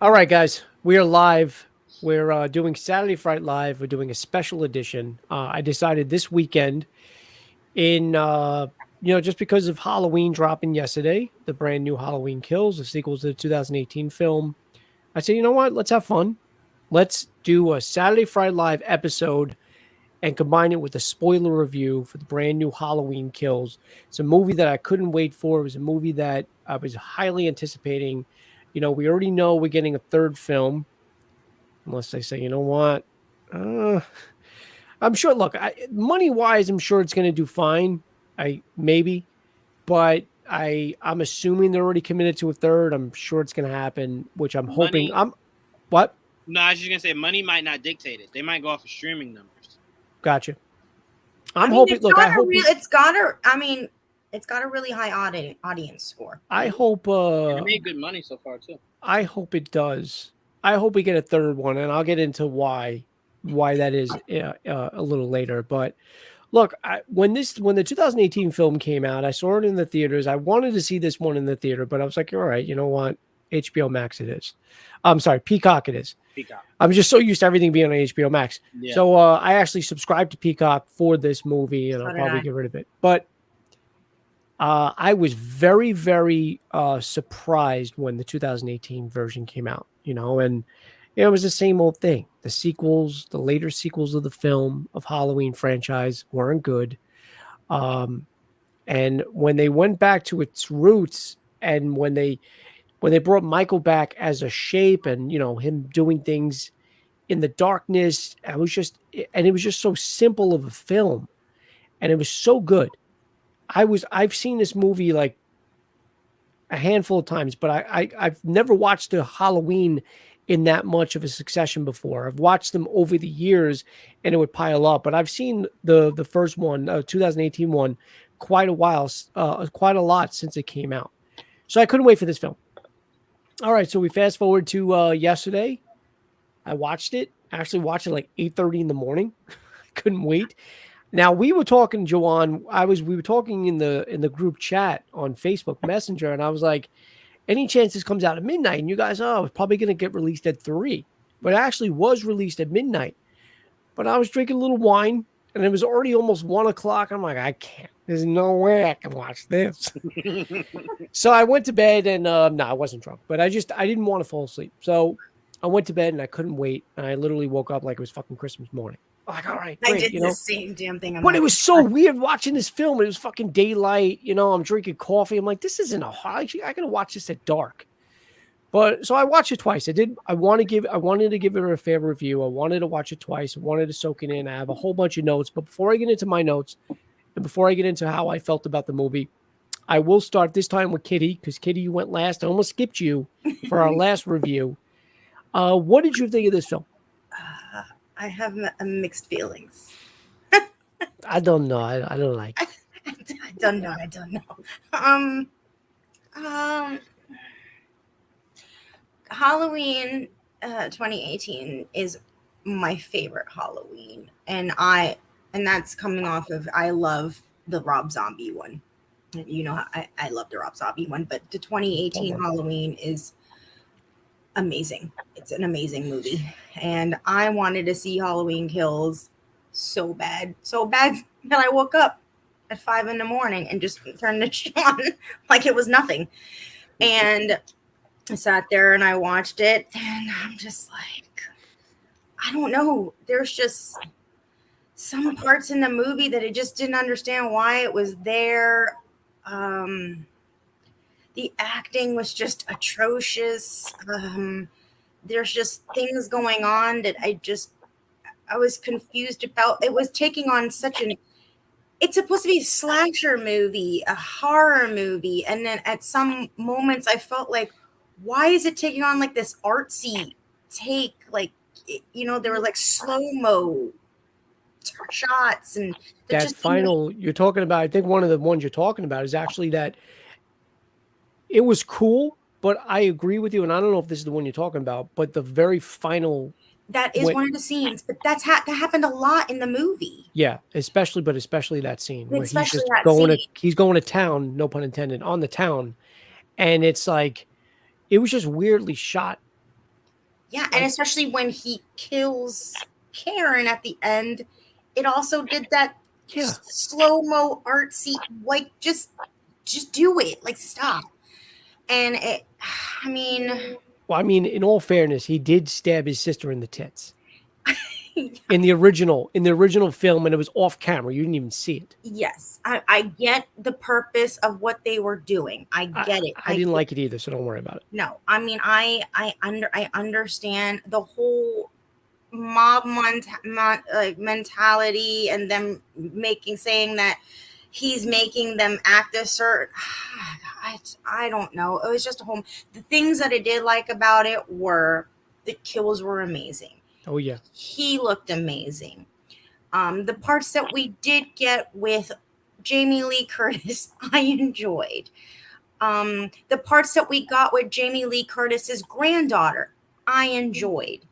All right, guys, we are live. We're doing Saturday Fright Live. We're doing a special edition. I decided this weekend, in just because of Halloween dropping yesterday, the brand new Halloween Kills, the sequel to the 2018 film. I said, you know what? Let's have fun. Let's do a Saturday Fright Live episode and combine it with a spoiler review for the brand new Halloween Kills. It's a movie that I couldn't wait for. It was a movie that I was highly anticipating. We already know we're getting a third film, unless they say, you know what? Uh, I'm sure. Look, money wise, I'm sure it's going to do fine. Maybe, but I'm assuming they're already committed to a third. I'm sure it's going to happen, which I'm hoping. Money. What? No, I was just gonna say money might not dictate it. They might go off of streaming numbers. Gotcha. I'm hoping. It's look, I hope it's got a. I mean, it's got a really high audience score. I hope. And it made good money so far too. I hope it does. I hope we get a third one, and I'll get into why that is a little later. But look, when the 2018 film came out, I saw it in the theaters. I wanted to see this one in the theater, but I was like, all right, you know what? HBO Max it is. I'm sorry, Peacock it is. Peacock. I'm just so used to everything being on HBO Max. Yeah. So I actually subscribed to Peacock for this movie, and I'll probably get rid of it. But I was very, very surprised when the 2018 version came out, and it was the same old thing. The later sequels of the film of Halloween franchise weren't good. And when they went back to its roots, and when they brought Michael back as a shape, and him doing things in the darkness, it was just so simple of a film, and it was so good. I've seen this movie like a handful of times, but I've never watched a Halloween in that much of a succession before. I've watched them over the years, and it would pile up. But I've seen the first one, 2018 one, quite a lot since it came out. So I couldn't wait for this film. All right, so we fast forward to yesterday. I watched it. I actually watched it like 8:30 in the morning. Couldn't wait. Now we were talking, Joanne. We were talking in the group chat on Facebook Messenger, and I was like, any chance this comes out at midnight? And you guys, it's probably going to get released at 3, but it actually was released at midnight. But I was drinking a little wine, and it was already almost 1:00. I'm like, I can't. There's no way I can watch this. So I went to bed, and I wasn't drunk, but I didn't want to fall asleep. So I went to bed, and I couldn't wait. And I literally woke up like it was fucking Christmas morning. Like, all right, great, I did the same damn thing. But it was so weird watching this film. It was fucking daylight. I'm drinking coffee. I'm like, this isn't a hard. I gotta watch this at dark. But so I watched it twice. I wanted to give it a fair review. I wanted to watch it twice. I wanted to soak it in. I have a whole bunch of notes. But before I get into my notes, and before I get into how I felt about the movie, I will start this time with Kitty, because Kitty, you went last. I almost skipped you for our last review. What did you think of this film? I have mixed feelings. I don't know. I don't like it. I don't know. Halloween 2018 is my favorite Halloween, and that's coming off of I love the Rob Zombie one. I love the Rob Zombie one, but the 2018 Halloween is amazing. It's an amazing movie, and I wanted to see Halloween Kills so bad that I woke up at 5 a.m. and just turned it on like it was nothing. And I sat there and I watched it, and I'm just like, I don't know. There's just some parts in the movie that I just didn't understand why it was there. The acting was just atrocious. There's just things going on that I was confused about. It was taking on it's supposed to be a slasher movie, a horror movie. And then at some moments I felt like, why is it taking on like this artsy take? Like, there were like slow-mo shots. And that final you're talking about, I think one of the ones you're talking about is actually that it was cool, but I agree with you, and I don't know if this is the one you're talking about, but the very final... That is one of the scenes, but that happened a lot in the movie. Yeah, especially that scene where he's going to town, no pun intended, on the town, and it's like, it was just weirdly shot. Yeah, and especially when he kills Karen at the end, it also did that slow-mo artsy, like just do it, like stop. And it, I mean, well, I mean, in all fairness, he did stab his sister in the tits. In the original film, and it was off camera. You didn't even see it. Yes, I get the purpose of what they were doing. I get it. I didn't like it either, so don't worry about it. No, I mean, I understand the whole mob mentality, and them saying that he's making them act a certain. I don't know. It was just a whole. The things that I did like about it were the kills were amazing. Oh yeah, he looked amazing. The parts that we did get with Jamie Lee Curtis, I enjoyed. The parts that we got with Jamie Lee Curtis's granddaughter, I enjoyed.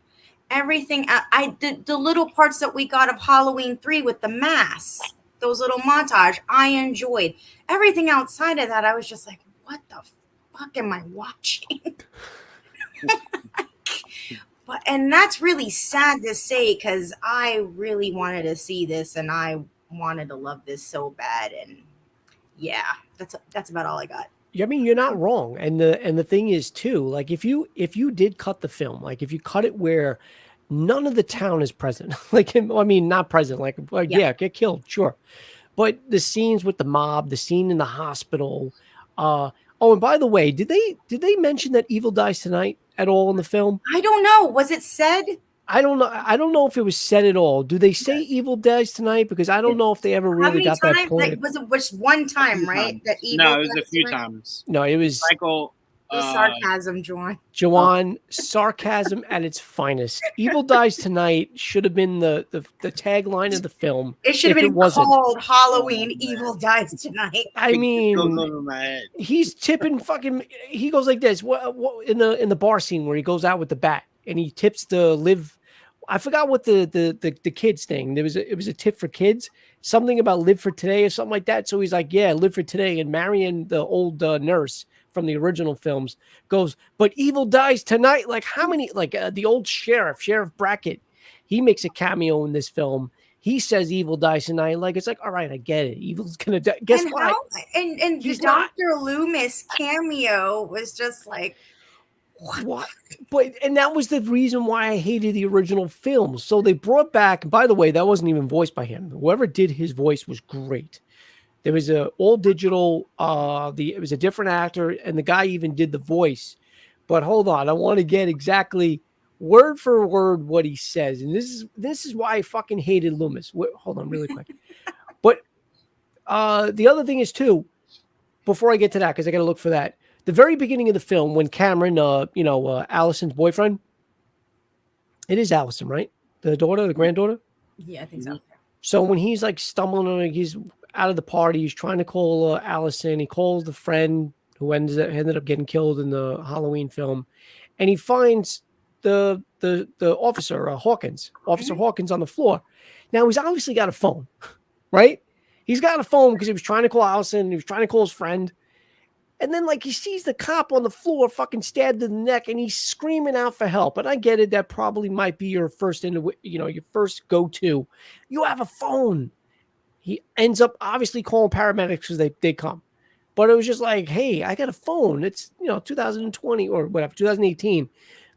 Everything. The little parts that we got of Halloween 3 with the masks, those little montage, I enjoyed. Everything outside of that, I was just like, what the fuck am I watching? And that's really sad to say, because I really wanted to see this and I wanted to love this so bad. And yeah, that's about all I got. I mean, you're not wrong. And the thing is too, like if you did cut the film, like if you cut it where none of the town is present, like, I mean, not present, like yeah, get killed, sure. But the scenes with the mob, the scene in the hospital, oh, and by the way, did they mention that Evil Dies Tonight at all in the film? I don't know. Was it said? I don't know. I don't know if it was said at all. Do they say Evil Dies Tonight? Because I don't know if they ever really got that point. Like, was it just one time, right? That Evil no, it was a few times. No, it was Michael. Sarcasm, Juwan. Sarcasm at its finest. Evil Dies Tonight should have been the tagline of the film. It should have been called Halloween Evil Dies Tonight. I mean, he's tipping fucking. He goes like this. What in the bar scene where he goes out with the bat and he tips the live. I forgot what the kids thing. It was a tip for kids. Something about live for today or something like that. So he's like, yeah, live for today. And Marion, the old nurse from the original films, goes, but Evil Dies Tonight. Like how many? Like the old Sheriff Brackett, he makes a cameo in this film. He says Evil Dies Tonight. Like it's like, all right, I get it. Evil's gonna die. Guess what? And the Dr. Loomis cameo was just like, what? But and that was the reason why I hated the original film. So they brought back. By the way, that wasn't even voiced by him. Whoever did his voice was great. There was a all digital. It was a different actor, and the guy even did the voice. But hold on, I want to get exactly word for word what he says, and this is why I fucking hated Loomis. Hold on, really quick. But the other thing is too. Before I get to that, because I got to look for that. The very beginning of the film, when Cameron, Allison's boyfriend, it is Allison, right? The daughter, the granddaughter. Yeah, I think so. So when he's like stumbling, like he's out of the party, he's trying to call Allison. He calls the friend who ended up getting killed in the Halloween film, and he finds the officer Hawkins, Officer Hawkins, on the floor. Now he's obviously got a phone, right? He's got a phone because he was trying to call Allison. He was trying to call his friend. And then, like, he sees the cop on the floor fucking stabbed in the neck, and he's screaming out for help. And I get it. That probably might be your first, your first go-to. You have a phone. He ends up obviously calling paramedics because they come. But it was just like, hey, I got a phone. It's, 2020 or whatever, 2018.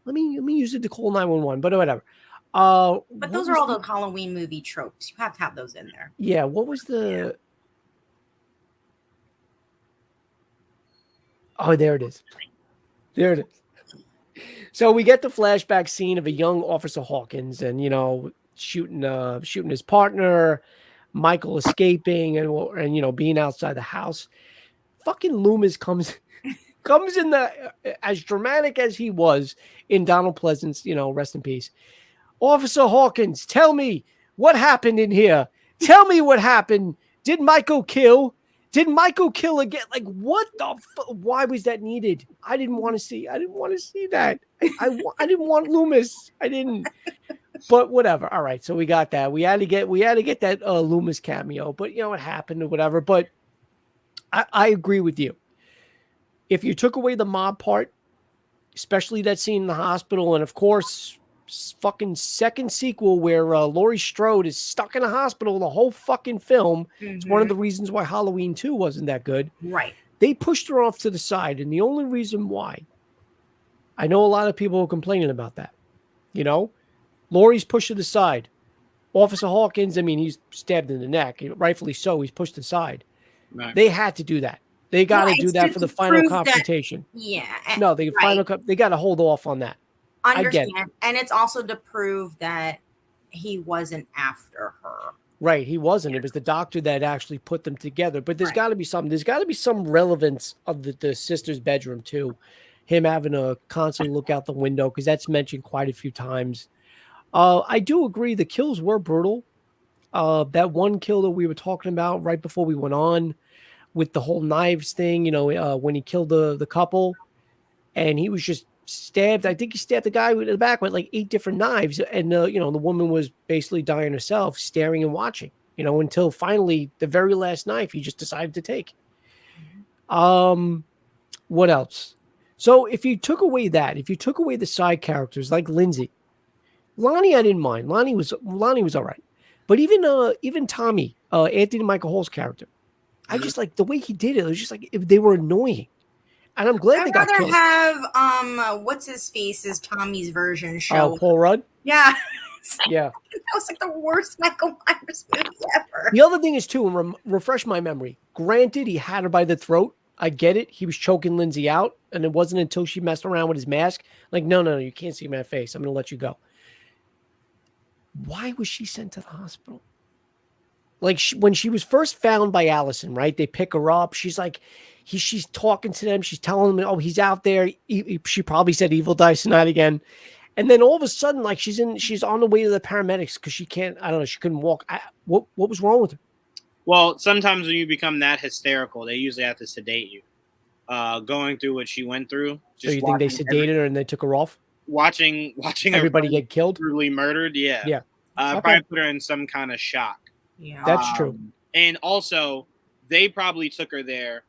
Let me use it to call 911, but whatever. But those are all the Halloween movie tropes. You have to have those in there. Yeah. What was the... Yeah. Oh, there it is. There it is. So we get the flashback scene of a young Officer Hawkins and, shooting his partner, Michael escaping and being outside the house. Fucking Loomis comes in the, as dramatic as he was in Donald Pleasance, rest in peace. Officer Hawkins, tell me what happened in here. Tell me what happened. Did Michael kill? Did Michael kill again? Like, what the why was that needed? I didn't want to see that. I didn't want Loomis. I didn't. But whatever. All right. So we got that. We had to get that Loomis cameo. But it happened or whatever. But I agree with you. If you took away the mob part, especially that scene in the hospital. And of course, fucking second sequel where Laurie Strode is stuck in a hospital the whole fucking film. It's one of the reasons why Halloween 2 wasn't that good. Right. They pushed her off to the side. And the only reason why, I know a lot of people are complaining about that. You know, Laurie's pushed to the side. Officer Hawkins, I mean, he's stabbed in the neck. Rightfully so. He's pushed aside. Right. They had to do that. They got to do that for the final confrontation. Yeah. No, they they got to hold off on that. Understand. And it's also to prove that he wasn't after her. Right. He wasn't. It was the doctor that actually put them together. But there's got to be something. There's got to be some relevance of the sister's bedroom, too. Him having to constantly look out the window, because that's mentioned quite a few times. I do agree the kills were brutal. That one kill that we were talking about right before we went on with the whole knives thing, you know, when he killed the couple and he was just stabbed. I think he stabbed the guy in the back with like 8 different knives. And, you know, the woman was basically dying herself, staring and watching, you know, until finally the very last knife he just decided to take. What else? So if you took away that, if you took away the side characters like Lindsay, Lonnie, I didn't mind. Lonnie was all right. But even Tommy, Anthony Michael Hall's character, I just like the way he did it. It was just like they were annoying, and I'm glad they got killed. I'd rather have what's his face is Tommy's version show. Oh, Paul Rudd. Yeah, yeah. That was like the worst Michael Myers movie ever. The other thing is too, and refresh my memory. Granted, he had her by the throat. I get it. He was choking Lindsay out, and it wasn't until she messed around with his mask. Like, no, you can't see my face. I'm going to let you go. Why was she sent to the hospital? Like when she was first found by Allison, right? They pick her up. She's like, she's talking to them. She's telling them, oh, he's out there. She probably said evil dies tonight again. And then all of a sudden, like she's on the way to the paramedics because she can't, I don't know, she couldn't walk. What was wrong with her? Well, sometimes when you become that hysterical, they usually have to sedate you. Going through what she went through. So you think they sedated her and they took her off? Watching everybody get killed, brutally murdered. Yeah. Okay. Probably put her in some kind of shock. Yeah, that's true. And also, they probably took her there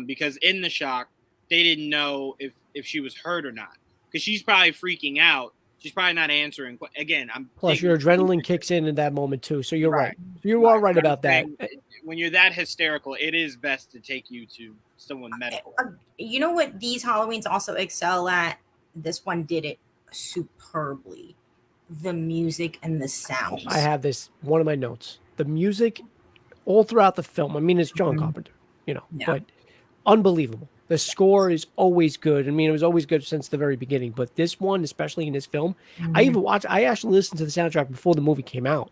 because in the shock, they didn't know if she was hurt or not. Because she's probably freaking out. She's probably not answering. Again, plus your adrenaline kicks in that moment too. So you're right. You are right about that. When you're that hysterical, it is best to take you to someone medical. You know what? These Halloweens also excel at. This one did it superbly. The music and the sounds. I have this one of my notes. The music all throughout the film. I mean, it's John Carpenter, you know, but unbelievable. The score is always good. I mean, it was always good since the very beginning, but this one, especially in this film, I actually listened to the soundtrack before the movie came out.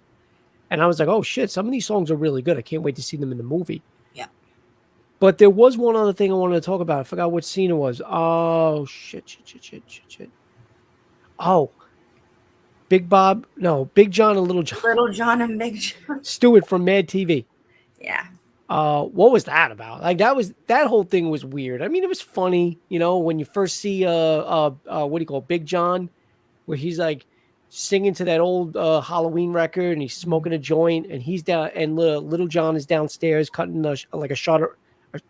And I was like, oh shit, some of these songs are really good. I can't wait to see them in the movie. Yeah. But there was one other thing I wanted to talk about. I forgot what scene it was. Oh, shit. Oh, Big John and Little John. Little John and Big John. Stewart from Mad TV. Yeah. What was that about? Like that whole thing was weird. I mean, it was funny, you know, when you first see what do you call it? Big John, where he's like singing to that old Halloween record and he's smoking a joint and he's down and Little John is downstairs cutting like a shot.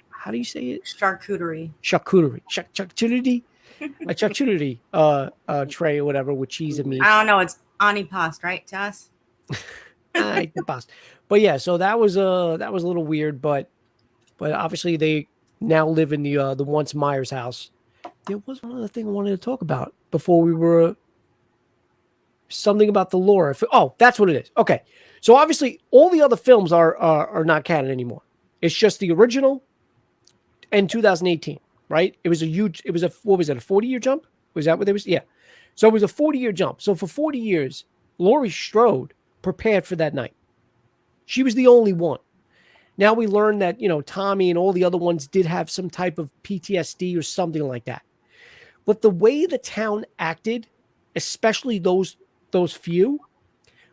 How do you say it? Charcuterie. A charcuterie tray or whatever with cheese and meat. I don't know. It's antipasto, right, Tess? But yeah, so that was a little weird, but obviously they now live in the once Myers house. There was one other thing I wanted to talk about before we were something about the lore. Oh, that's what it is. Okay, so obviously all the other films are not canon anymore. It's just the original and 2018, right? It was a 40-year jump? Was that what it was? Yeah. So it was a 40-year jump. So for 40 years, Laurie Strode prepared for that night. She was the only one. Now we learned that, you know, Tommy and all the other ones did have some type of PTSD or something like that. But the way the town acted, especially those few,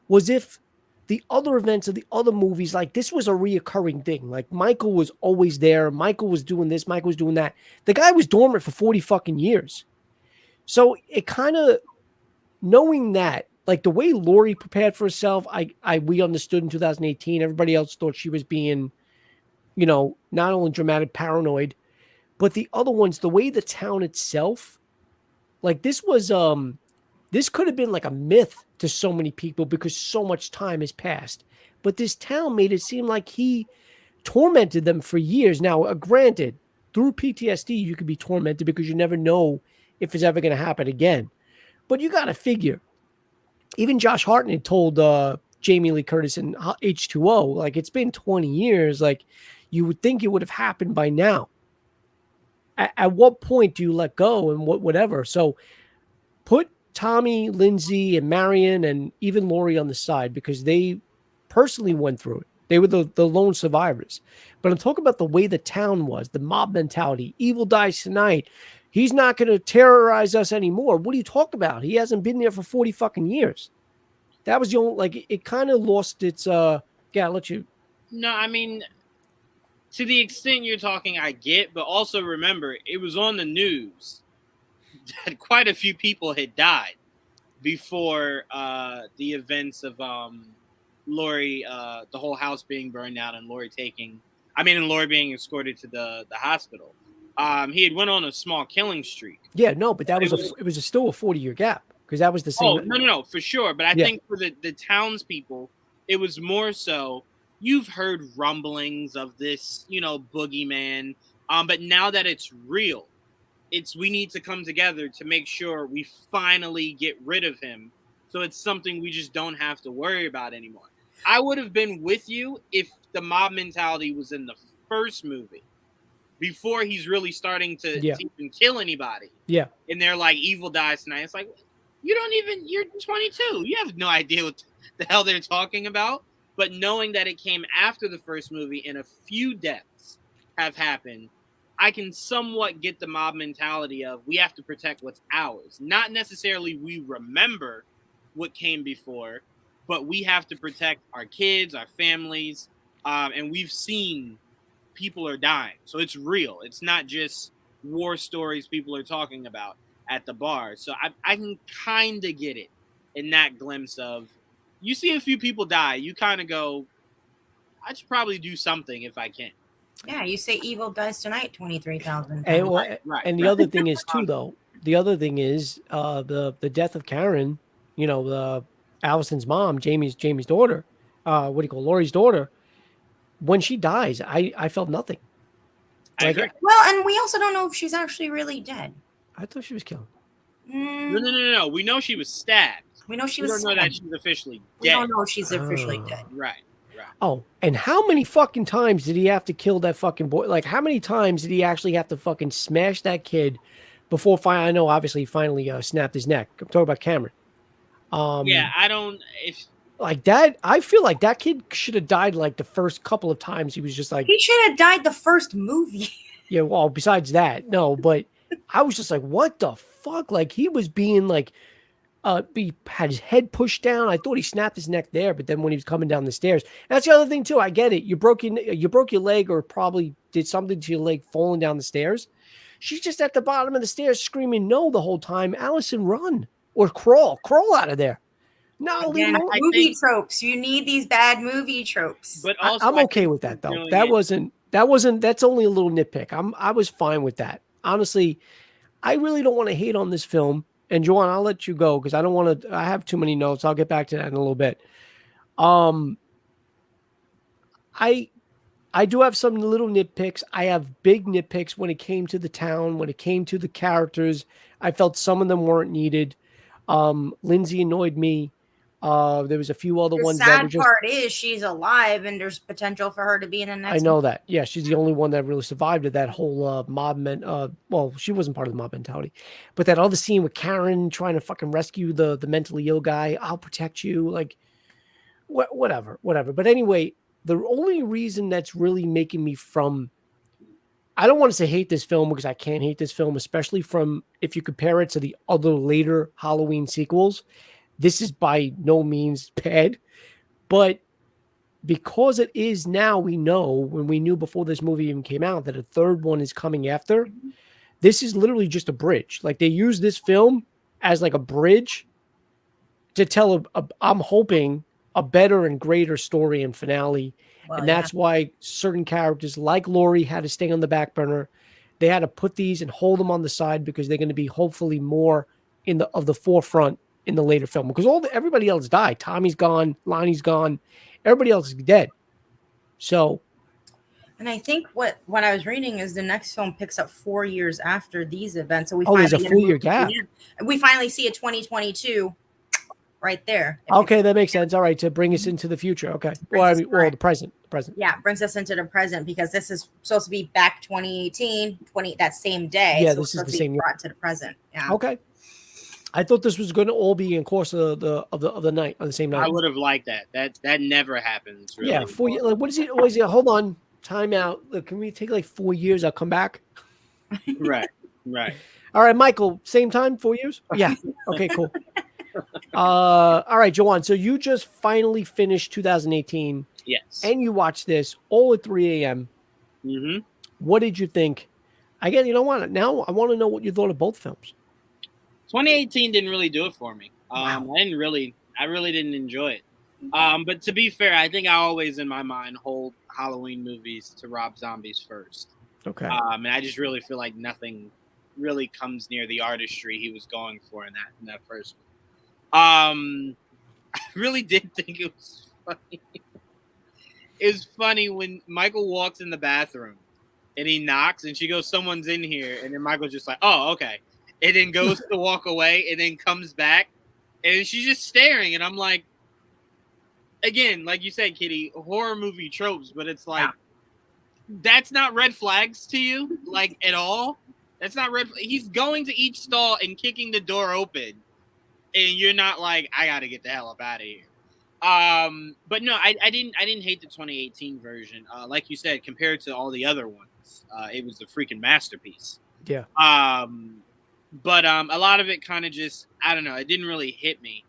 was if the other events of the other movies, like this was a reoccurring thing. Like Michael was always there. Michael was doing this. Michael was doing that. The guy was dormant for 40 fucking years. So it kind of, knowing that, like the way Laurie prepared for herself, we understood in 2018. Everybody else thought she was being, you know, not only dramatic paranoid, but the other ones, the way the town itself Like this was this could have been like a myth to so many people because so much time has passed. But this town made it seem like he tormented them for years. Now, granted, through PTSD, you could be tormented because you never know if it's ever going to happen again. But you got to figure, even Josh Hartnett told Jamie Lee Curtis in H2O, like, it's been 20 years. Like, you would think it would have happened by now. At what point do you let go and whatever? So put Tommy, Lindsay, and Marion, and even Lori on the side because they personally went through it. They were the lone survivors. But I'm talking about the way the town was, the mob mentality. Evil dies tonight. He's not going to terrorize us anymore. What are you talking about? He hasn't been there for 40 fucking years. That was the only, like, it kind of lost its, yeah, I'll let you. No, I mean, to the extent you're talking, I get, but also remember, it was on the news that quite a few people had died before the events of Lori, the whole house being burned down and Lori being escorted to the hospital. He had went on a small killing streak. Yeah, no, but that it was still a 40-year gap because that was the same. Oh, no, for sure. But I think for the townspeople, it was more so, you've heard rumblings of this, boogeyman. But now that it's real, we need to come together to make sure we finally get rid of him. So it's something we just don't have to worry about anymore. I would have been with you if the mob mentality was in the first movie, before he's really starting to even kill anybody. Yeah. And they're like, evil dies tonight. It's like, you're 22. You have no idea what the hell they're talking about. But knowing that it came after the first movie and a few deaths have happened, I can somewhat get the mob mentality of we have to protect what's ours. Not necessarily we remember what came before, but we have to protect our kids, our families, and we've seen people are dying. So it's real. It's not just war stories people are talking about at the bar. So I can kind of get it in that glimpse of, you see a few people die, you kind of go, I should probably do something if I can. Yeah, you say evil dies tonight 23,000 And, times. and the other thing is too, though, the death of Karen, Allison's mom, Jamie's daughter, Lori's daughter. When she dies, I felt nothing. Well, and we also don't know if she's actually really dead. I thought she was killed. No. We know she was stabbed. We know she was. We don't know that she's officially dead. We don't know if she's officially dead. Right. Oh, and how many fucking times did he have to kill that fucking boy? Like, how many times did he actually have to fucking smash that kid before I know, obviously, he finally snapped his neck. I'm talking about Cameron. Yeah, I don't. Like that, I feel like that kid should have died like the first couple of times. He was just like, he should have died the first movie. Yeah, well, besides that, no, but I was just like, what the fuck? Like, he was being like, he had his head pushed down. I thought he snapped his neck there, but then when he was coming down the stairs, that's the other thing too. I get it. You broke your leg, or probably did something to your leg falling down the stairs. She's just at the bottom of the stairs screaming no the whole time. Allison, run or crawl out of there. No, again, movie tropes. You need these bad movie tropes. But also, I'm okay with that though. That's only a little nitpick. I was fine with that. Honestly, I really don't want to hate on this film. And Joanne, I'll let you go because I don't want to. I have too many notes. I'll get back to that in a little bit. I do have some little nitpicks. I have big nitpicks when it came to the town, when it came to the characters. I felt some of them weren't needed. Lindsay annoyed me. There was a few other ones. The sad part is she's alive, and there's potential for her to be in the next. I know that. Yeah, she's the only one that really survived that whole mob. Well, she wasn't part of the mob mentality, but that other scene with Karen trying to fucking rescue the mentally ill guy. I'll protect you. Like, whatever. But anyway, the only reason that's really making me I don't want to say hate this film because I can't hate this film, especially if you compare it to the other later Halloween sequels. This is by no means bad, but because it is now, we know, when we knew before this movie even came out, that a third one is coming after. This is literally just a bridge. Like, they use this film as like a bridge to tell I'm hoping a better and greater story and finale. Well, and that's why certain characters like Lori had to stay on the back burner. They had to put these and hold them on the side because they're going to be hopefully more of the forefront in the later film because everybody else died. Tommy's gone, Lonnie's gone, everybody else is dead. So, and I think what I was reading is the next film picks up 4 years after these events. So we there's a finally get 4 year gap. We finally see a 2022 right there. Okay, that makes sense. All right, to bring us into the future. Okay, well, the present. Yeah, brings us into the present because this is supposed to be back 2018, that same day. Yeah, so this is the same brought to the present. Yeah. Okay. I thought this was going to all be in course of the night on the same night. I would have liked that. That never happens. Really. Yeah, 4 years. Like, what is it? Always hold on, time out. Look, can we take like 4 years? I'll come back. Right. All right, Michael. Same time, 4 years. Yeah. Okay. Cool. All right, Joanne. So you just finally finished 2018. Yes. And you watched this all at 3 a.m. Mm-hmm. What did you think? Again, you know what? Now I want to know what you thought of both films. 2018 didn't really do it for me. Wow. I really didn't enjoy it. But to be fair, I think I always in my mind hold Halloween movies to Rob Zombie's first. Okay. And I just really feel like nothing really comes near the artistry he was going for in that first one. I really did think it was funny. It was funny when Michael walks in the bathroom and he knocks and she goes, "Someone's in here," and then Michael's just like, "Oh, okay." And then goes to walk away and then comes back and she's just staring. And I'm like, again, like you said, Kitty, horror movie tropes, but it's like, that's not red flags to you, like at all. That's not red. He's going to each stall and kicking the door open. And you're not like, I got to get the hell up out of here. But no, I didn't hate the 2018 version. Like you said, compared to all the other ones, it was a freaking masterpiece. Yeah. But a lot of it kind of just, I don't know, it didn't really hit me.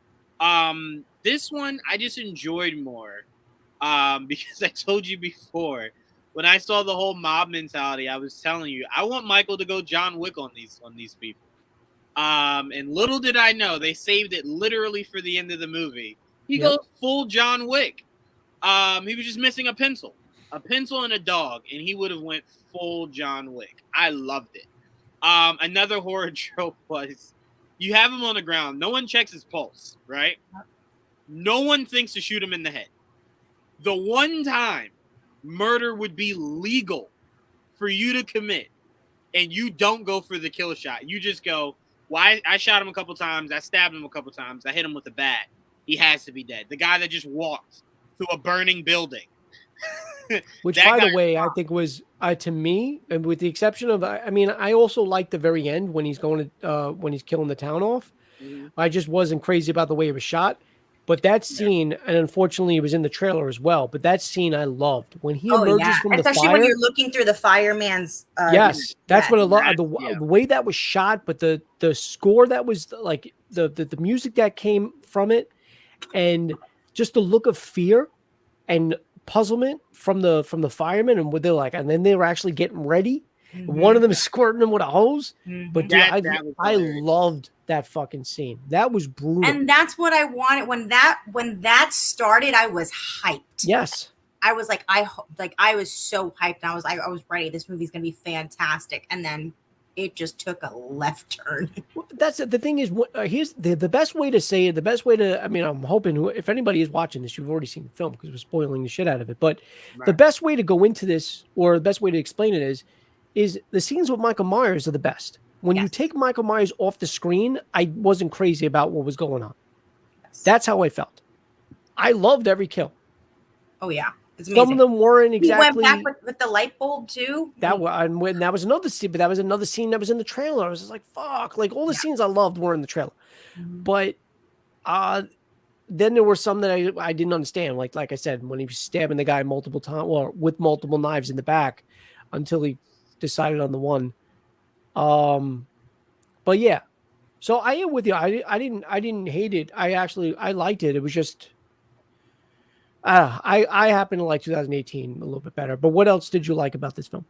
This one I just enjoyed more because I told you before, when I saw the whole mob mentality, I was telling you, I want Michael to go John Wick on these people. And little did I know, they saved it literally for the end of the movie. He goes full John Wick. He was just missing a pencil and a dog, and he would have went full John Wick. I loved it. Another horror trope was you have him on the ground. No one checks his pulse, right? No one thinks to shoot him in the head. The one time murder would be legal for you to commit and you don't go for the kill shot. You just go, well, I shot him a couple times. I stabbed him a couple times. I hit him with a bat. He has to be dead. The guy that just walked through a burning building. Which, by the way, I think was to me, and with the exception of, I mean, I also like the very end when he's going to when he's killing the town off. Mm-hmm. I just wasn't crazy about the way it was shot, but that scene, and unfortunately, it was in the trailer as well. But that scene I loved when he emerges from the fire. Especially when you're looking through the fireman's. Yes, that's what I love. The way that was shot, but the score that was like the music that came from it, and just the look of fear and puzzlement from the firemen, and what they're like, and then they were actually getting ready. Mm-hmm. One of them is squirting them with a hose. Mm-hmm. But dude, I loved that fucking scene. That was brutal. And that's what I wanted when that started. I was hyped. Yes. I was like, I was so hyped. And I was ready. This movie's gonna be fantastic. And then it just took a left turn. That's the thing is, here's the best way to say it. The best way to, I mean, I'm hoping if anybody is watching this, you've already seen the film because we're spoiling the shit out of it. But the best way to go into this, or the best way to explain it is the scenes with Michael Myers are the best. When you take Michael Myers off the screen, I wasn't crazy about what was going on. Yes. That's how I felt. I loved every kill. Oh yeah. Some of them weren't exactly. He went back with the light bulb too. That was another scene, but that was another scene that was in the trailer. I was just like, "Fuck!" Like all the scenes I loved were in the trailer, but then there were some that I didn't understand. Like I said, when he was stabbing the guy multiple times, or with multiple knives in the back, until he decided on the one. But yeah, so I am with you. I didn't hate it. I liked it. It was just. I happen to like 2018 a little bit better. But what else did you like about this film?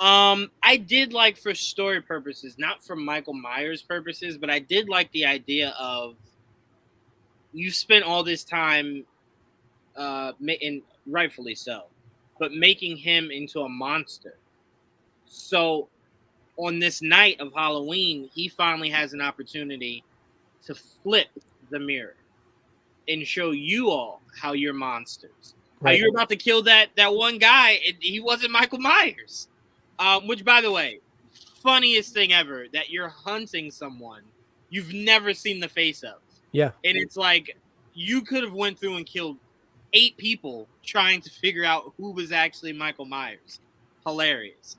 I did like for story purposes, not for Michael Myers purposes, but I did like the idea of you spent all this time, and rightfully so, but making him into a monster. So on this night of Halloween, he finally has an opportunity to flip the mirror and show you all how you're monsters. How Right. you're about to kill that one guy, and he wasn't Michael Myers. Which, by the way, funniest thing ever, that you're hunting someone you've never seen the face of. Yeah. And it's like you could have went through and killed 8 people trying to figure out who was actually Michael Myers. Hilarious.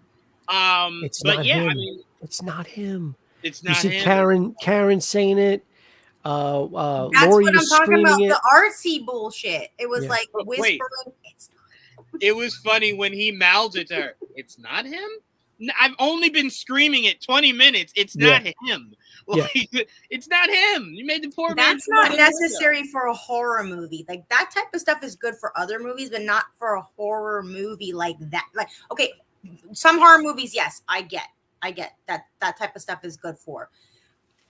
It's But not yeah, him. I mean, It's not him. it's You not see him. Karen saying it. That's Lori what I'm is talking about. screaming it. The artsy bullshit. It was Yeah. like Wait. whispering. It's It was funny when he mouths it to her. It's not him? I've only been screaming it 20 minutes. It's not him. Like, it's not him. You made the poor man. That's not necessary for a horror movie. Like that type of stuff is good for other movies, but not for a horror movie like that. Like, okay, some horror movies, yes, I get that type of stuff is good for.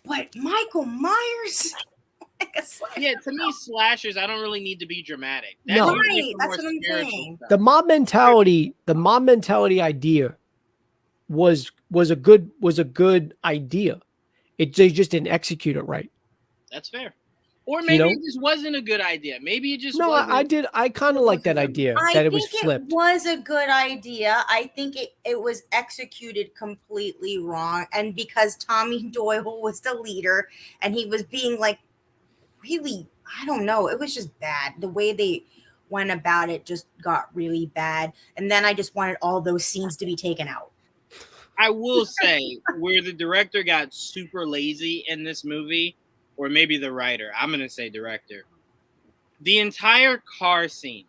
But Michael Myers, yeah, to me, slashers, I don't really need to be dramatic. No. Right, that's what I'm saying. Stuff. The mob mentality idea was a good idea. They just didn't execute it right. That's fair. Or maybe it just wasn't a good idea. Maybe it just wasn't. I kind of like that idea that it was flipped. It was a good idea. I think it was executed completely wrong. And because Tommy Doyle was the leader and he was being like really, I don't know, it was just bad. The way they went about it just got really bad. And then I just wanted all those scenes to be taken out. I will say where the director got super lazy in this movie, or maybe the writer, I'm going to say director, the entire car scene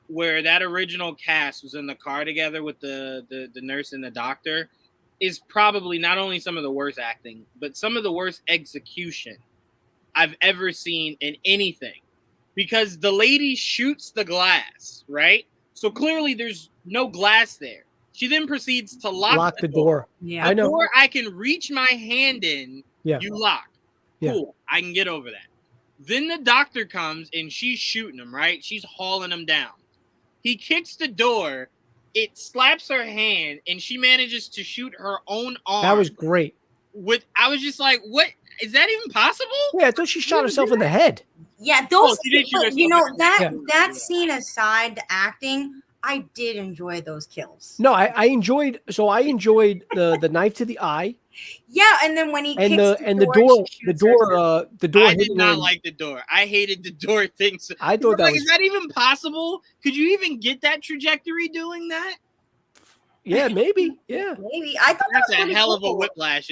where that original cast was in the car together with the nurse and the doctor is probably not only some of the worst acting, but some of the worst execution I've ever seen in anything. Because the lady shoots the glass, right? So clearly there's no glass there. She then proceeds to lock the door. Yeah, I know. Door I can reach my hand in, you lock. Cool. I can get over that. Then the doctor comes and she's shooting him, right? She's hauling him down. He kicks the door. It slaps her hand and she manages to shoot her own arm. That was great. I was just like, what? Is that even possible? Yeah, I thought she shot herself in the head. Yeah, those that scene aside, the acting, I did enjoy those kills. No, I enjoyed the knife to the eye. Yeah, and then when he and kicks the door. I did not like the door. I hated the door thing. So I thought that is that even possible? Could you even get that trajectory doing that? Yeah, maybe. Yeah, maybe. I thought that's that was a hell of a cool. whiplash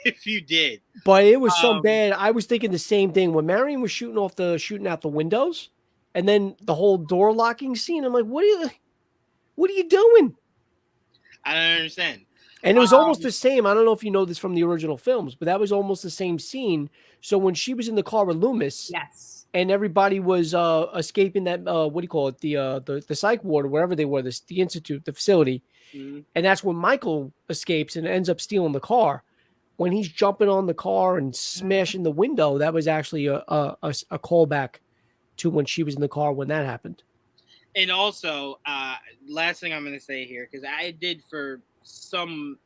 if you did. But it was so bad. I was thinking the same thing when Marion was shooting out the windows, and then the whole door locking scene. I'm like, what are you doing? I don't understand. And it was almost the same. I don't know if you know this from the original films, but that was almost the same scene. So when she was in the car with Loomis, yes, and everybody was escaping that what do you call it, the psych ward or wherever they were, the institute, the facility, and that's when Michael escapes and ends up stealing the car. When he's jumping on the car and smashing the window, that was actually a callback to when she was in the car when that happened. And also, last thing I'm going to say here, because I did for some.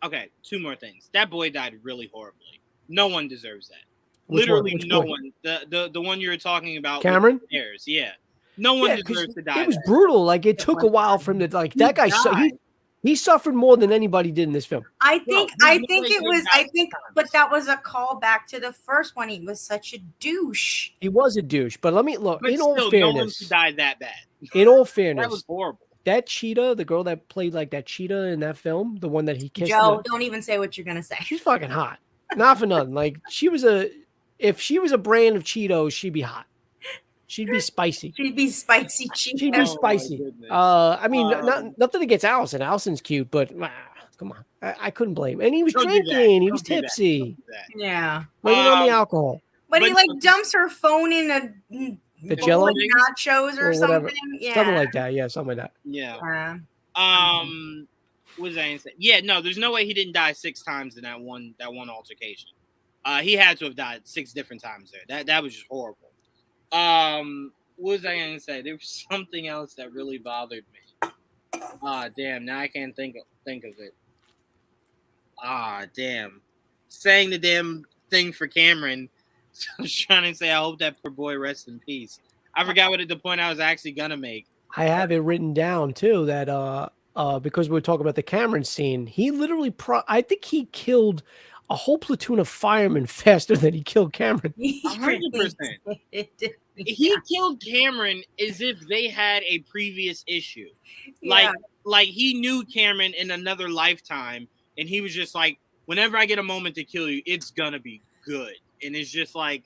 Okay, 2 more things. That boy died really horribly. No one deserves that. Literally no one. The one you were talking about, Cameron. Yeah, no one deserves to die. It was brutal. Like it took a while for him to that guy. He suffered more than anybody did in this film. I think, but that was a callback to the first one. He was such a douche. He was a douche, but let me look. But in still, all fairness, no one died that bad. In all fairness, that was horrible. That cheetah, the girl that played like that cheetah in that film, the one that he kissed. Joe, don't even say what you're gonna say. She's fucking hot. Not for nothing. Like if she was a brand of Cheetos, she'd be hot. She'd be spicy. She'd be spicy Cheetos. She'd be spicy. I mean, nothing against Allison. Allison's cute, but come on, I couldn't blame him. And he was drinking. He was tipsy. Yeah, blaming on the alcohol. But he like dumps her phone in the Jello nachos or something. Yeah, something like that. Yeah, something like that. Yeah. What was I gonna say? Yeah, no, there's no way he didn't die 6 times in that one altercation. He had to have died 6 different times there. That was just horrible. What was I gonna say? There was something else that really bothered me. Damn, now I can't think of it. damn. Saying the damn thing for Cameron. So I was trying to say, I hope that poor boy rests in peace. I forgot what the point I was actually gonna make. I have it written down too that because we were talking about the Cameron scene, he literally I think he killed a whole platoon of firemen faster than he killed Cameron. 100%. He killed Cameron as if they had a previous issue. Like he knew Cameron in another lifetime, and he was just like, whenever I get a moment to kill you, it's gonna be good. And it's just like,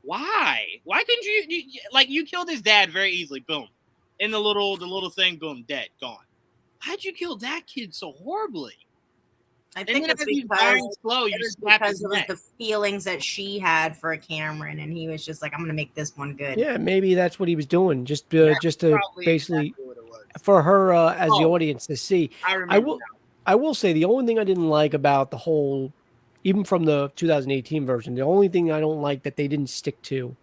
why? Why couldn't you like you killed his dad very easily, boom. In the little thing, boom, dead, gone. How'd you kill that kid so horribly? I think it's because, slow, you because it was the feelings that she had for Cameron, and he was just like, "I'm going to make this one good." Yeah, maybe that's what he was doing, just to basically exactly for her as the audience to see. I will say the only thing I didn't like about the whole, even from the 2018 version, the only thing I don't like that they didn't stick to,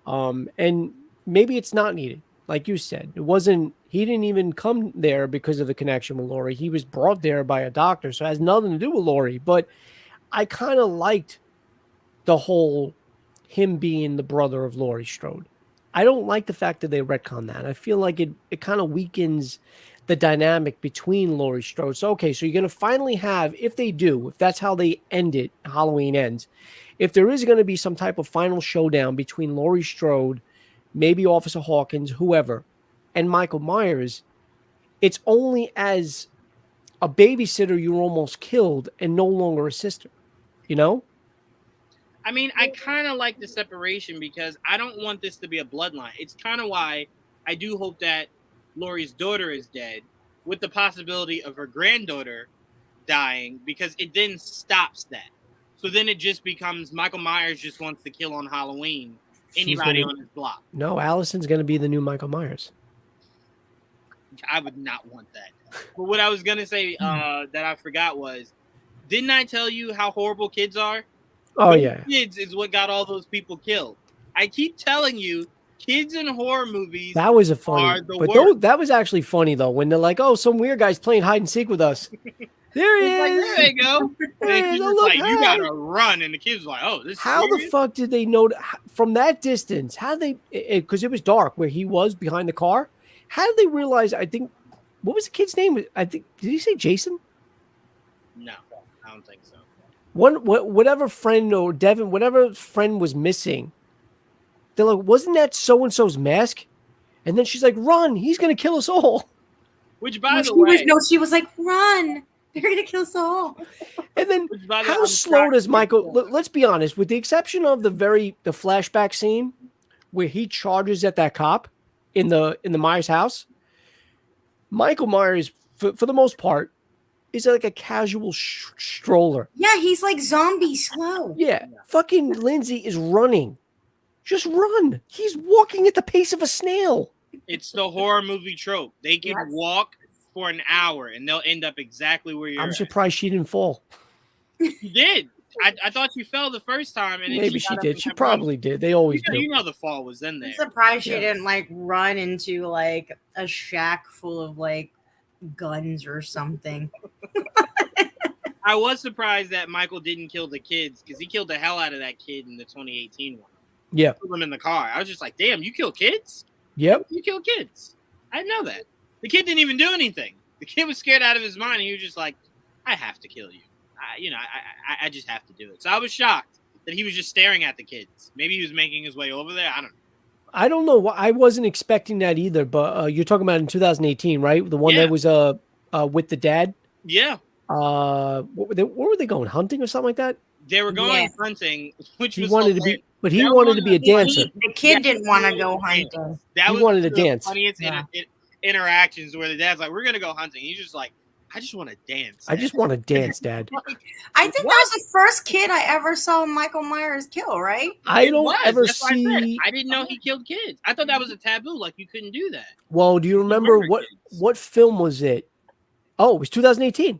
and maybe it's not needed. Like you said, he didn't even come there because of the connection with Laurie. He was brought there by a doctor, so it has nothing to do with Laurie. But I kind of liked the whole him being the brother of Laurie Strode. I don't like the fact that they retcon that. I feel like it kind of weakens the dynamic between Laurie Strode. So, okay, so you're going to finally have, if that's how they end it, Halloween ends, if there is going to be some type of final showdown between Laurie Strode, maybe Officer Hawkins, whoever, and Michael Myers, it's only as a babysitter you were almost killed and no longer a sister, you know? I mean, I kind of like the separation because I don't want this to be a bloodline. It's kind of why I do hope that Laurie's daughter is dead with the possibility of her granddaughter dying because it then stops that. So then it just becomes Michael Myers just wants to kill on Halloween anybody on his block. No, Allison's going to be the new Michael Myers. I would not want that. But what I was going to say that I forgot was, didn't I tell you how horrible kids are? Oh, yeah. Kids is what got all those people killed. I keep telling you, kids in horror movies that was a funny, but that was actually funny, though, when they're like, oh, some weird guy's playing hide and seek with us. There he is. Like, there they go. Hey, like, you got to run. And the kids like, oh, this how is the fuck did they know from that distance? How did they, because it was dark where he was behind the car. How did they realize, I think, what was the kid's name? I think, did he say Jason? No, I don't think so. Whatever friend or Devin, whatever friend was missing, they're like, wasn't that so-and-so's mask? And then she's like, run, he's going to kill us all. Which, by the way. She was like, run. They're going to kill us all. And then how slow does Michael, let's be honest, with the exception of the flashback scene where he charges at that cop in the Myers house, Michael Myers, for the most part, is like a casual stroller. Yeah, he's like zombie slow. Yeah. Fucking Lindsay is running. Just run. He's walking at the pace of a snail. It's the horror movie trope. They can walk for an hour and they'll end up exactly where you're I'm surprised she didn't fall. She did. I thought she fell the first time. And maybe she did. She probably did. They always do. You know the fall was in there. I'm surprised she didn't like run into like a shack full of like guns or something. I was surprised that Michael didn't kill the kids because he killed the hell out of that kid in the 2018 one. Yeah. Put them in the car. I was just like, damn, you kill kids? Yep. You kill kids. I didn't know that. The kid didn't even do anything. The kid was scared out of his mind. And he was just like, I have to kill you. I just have to do it. So I was shocked that he was just staring at the kids. Maybe he was making his way over there. I don't know. I wasn't expecting that either, but you're talking about in 2018, right? The one that was with the dad? Yeah. Where were they going? Hunting or something like that? They were going hunting, which he wanted to be, but he wanted to be a dancer. The kid didn't want to go hunting. He wanted to dance. Funniest interactions where the dad's like, "We're gonna go hunting." He's just like, "I just want to dance. I just want to dance, Dad." I think that was the first kid I ever saw Michael Myers kill. Right? I don't ever see. I didn't know he killed kids. I thought that was a taboo. Like you couldn't do that. Well, do you remember what film was it? Oh, it was 2018.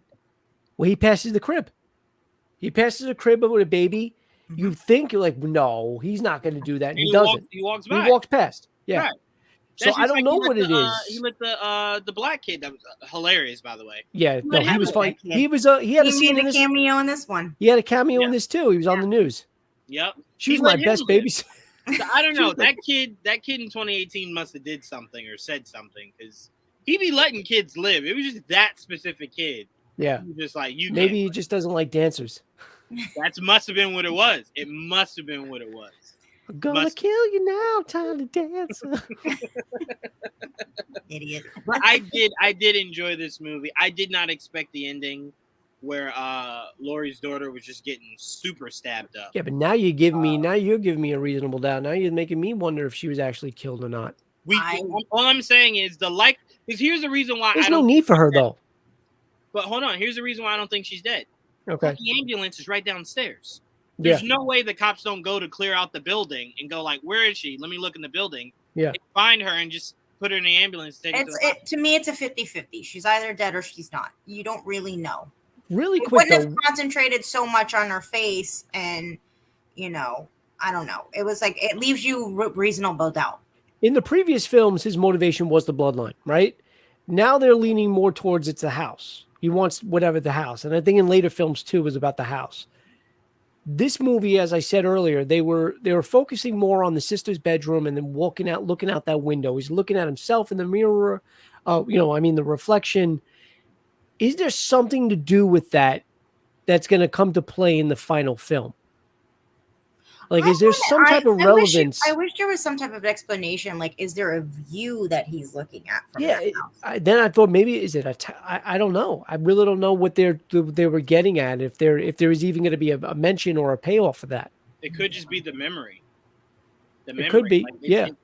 Where he passes the crib. He passes a crib with a baby. You think you're like, no, he's not going to do that. And he doesn't. He walks by. He walks past. Yeah. Right. So I don't know what it He is. let the black kid that was hilarious, by the way. Yeah, no, he was fine. kid. He had a scene in made a this. cameo in this one. He had a cameo in Yeah. this too. He was on the news. Yep. She He was my let him best live. babysitter. So I don't know. That kid in 2018 must have did something or said something because he be letting kids live. It was just that specific kid. Yeah, He was just like you. maybe he just doesn't like dancers. That must have been what it was. It must have been what it was. I'm gonna kill you now, tiny dancer. Idiot. But I did enjoy this movie. I did not expect the ending where Laurie's daughter was just getting super stabbed up. Yeah, but now you're giving me a reasonable doubt. Now you're making me wonder if she was actually killed or not. All I'm saying is because here's the reason why There's no need for her though. But hold on, here's the reason why I don't think she's dead. Okay. The ambulance is right downstairs. There's no way the cops don't go to clear out the building and go like, where is she? Let me look in the building. Yeah. And find her and just put her in the ambulance. To me, it's a 50-50. She's either dead or she's not. You don't really know. Really It quick wouldn't though. have concentrated so much on her face, and I don't know. It was like it leaves you reasonable doubt. In the previous films, his motivation was the bloodline, right? Now they're leaning more towards it's the house. He wants whatever the house. And I think in later films too was about the house. This movie, as I said earlier, they were focusing more on the sister's bedroom and then looking out that window. He's looking at himself in the mirror, the reflection. Is there something to do with that that's going to come to play in the final film? Like, is there some type of relevance? I wish there was some type of explanation. Like, is there a view that he's looking at from that house? Then I thought maybe is it I don't know. I really don't know what they were getting at. If there is even going to be a mention or a payoff for that. It could just be the memory. It could be.